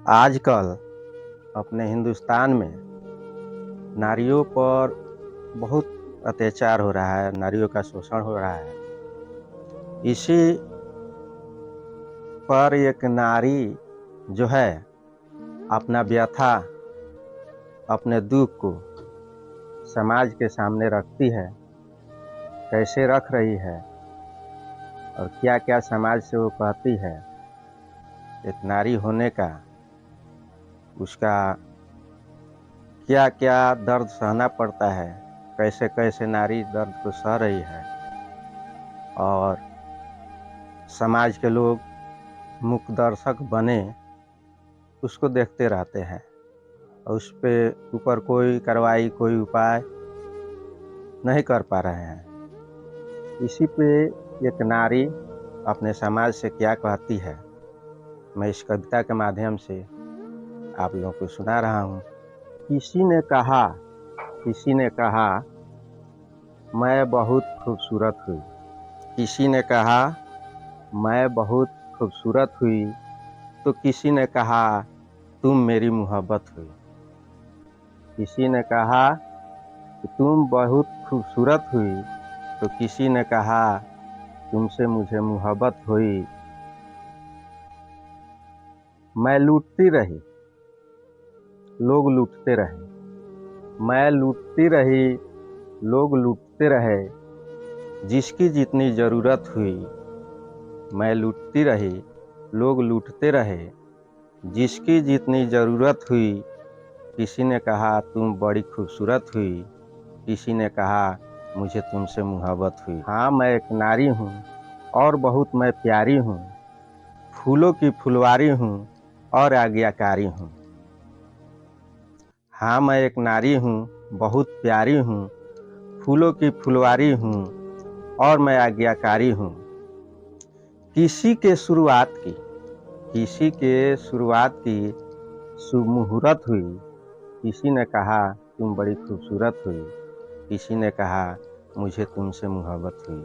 आजकल अपने हिंदुस्तान में नारियों पर बहुत अत्याचार हो रहा है, नारियों का शोषण हो रहा है। इसी पर एक नारी जो है अपना व्यथा, अपने दुख को समाज के सामने रखती है, कैसे रख रही है और क्या क्या समाज से वो कहती है। एक नारी होने का उसका क्या क्या दर्द सहना पड़ता है, कैसे कैसे नारी दर्द को सह रही है और समाज के लोग मुख्य दर्शक बने उसको देखते रहते हैं और उस पे ऊपर कोई कार्रवाई, कोई उपाय नहीं कर पा रहे हैं। इसी पे एक नारी अपने समाज से क्या कहती है, मैं इस कविता के माध्यम से आप लोगों को सुना रहा हूँ। किसी ने कहा मैं बहुत खूबसूरत हुई। किसी ने कहा मैं बहुत खूबसूरत हुई तो किसी ने कहा तुम मेरी मोहब्बत हुई। किसी ने कहा कि तुम बहुत खूबसूरत हुई तो किसी ने कहा तुमसे मुझे मोहब्बत हुई। मैं लूटती रही, लोग लूटते रहे। मैं लूटती रही, लोग लूटते रहे। जिसकी जितनी ज़रूरत हुई। मैं लूटती रही, लोग लूटते रहे। जिसकी जितनी ज़रूरत हुई। किसी ने कहा तुम बड़ी खूबसूरत हुई, किसी ने कहा मुझे तुमसे मोहब्बत हुई। हाँ, मैं एक नारी हूँ और बहुत मैं प्यारी हूँ। फूलों की फुलवारी हूँ और आज्ञाकारी हूँ। हाँ, मैं एक नारी हूँ, बहुत प्यारी हूँ। फूलों की फुलवारी हूँ और मैं आज्ञाकारी हूँ। किसी के शुरुआत की शुभ मुहूर्त हुई। किसी ने कहा तुम बड़ी खूबसूरत हुई, किसी ने कहा मुझे तुमसे मोहब्बत हुई।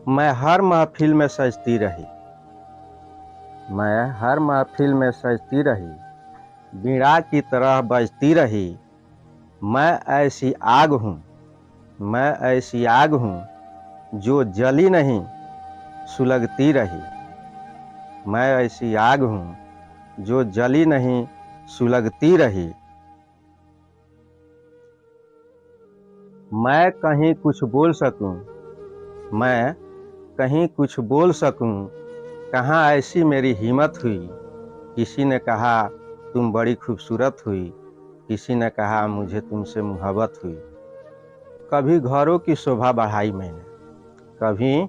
मैं हर महफिल में सजती रही। मैं हर महफिल में सजती रही, बीड़ा की तरह बजती रही। मैं ऐसी आग हूँ, मैं ऐसी आग हूँ जो जली नहीं सुलगती रही। मैं ऐसी आग हूँ जो जली नहीं सुलगती रही। मैं कहीं कुछ बोल सकूं, मैं कहीं कुछ बोल सकूं, कहाँ ऐसी मेरी हिम्मत हुई। किसी ने कहा तुम बड़ी खूबसूरत हुई, किसी ने कहा मुझे तुमसे मोहब्बत हुई। कभी घरों की शोभा बढ़ाई मैंने, कभी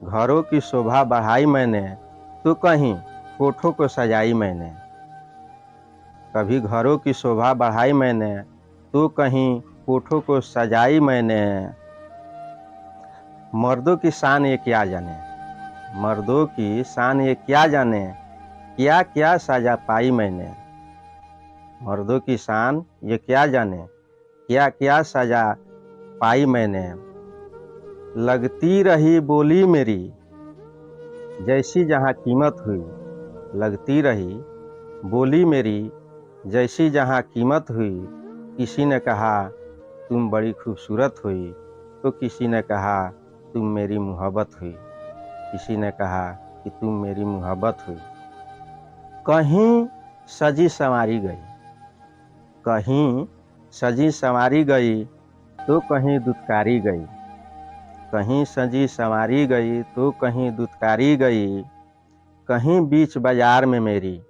घरों की शोभा बढ़ाई मैंने तो कहीं कोठों को सजाई मैंने। कभी घरों की शोभा बढ़ाई मैंने तो कहीं कोठों को सजाई मैंने। मर्दों की शान ये क्या जाने, मर्दों की शान ये क्या जाने, क्या क्या सजा पाई मैंने। मर्दों की शान ये क्या जाने, क्या क्या सजा पाई मैंने। लगती रही बोली मेरी जैसी जहाँ कीमत हुई। लगती रही बोली मेरी जैसी जहाँ कीमत हुई। किसी ने कहा तुम बड़ी खूबसूरत हुई तो किसी ने कहा तुम मेरी मोहब्बत हुई। किसी ने कहा कि तुम मेरी मोहब्बत हुई। कहीं सजी संवारी गई, कहीं सजी संवारी गई तो कहीं दुत्कारी गई। कहीं सजी संवारी गई तो कहीं दुत्कारी गई। कहीं बीच बाजार में मेरी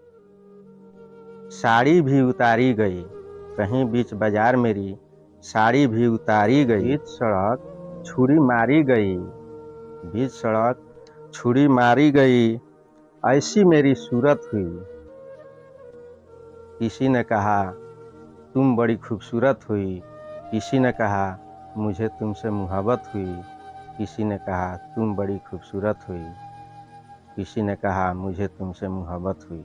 साड़ी भी उतारी गई। कहीं बीच बाजार मेरी साड़ी भी उतारी गई। बीच सड़क छुरी मारी गई, बीच सड़क छुरी मारी गई। ऐसी मेरी सूरत हुई। किसी ने कहा तुम बड़ी खूबसूरत हुई, किसी ने कहा मुझे तुमसे मोहब्बत हुई। किसी ने कहा तुम बड़ी खूबसूरत हुई, किसी ने कहा मुझे तुमसे मोहब्बत हुई।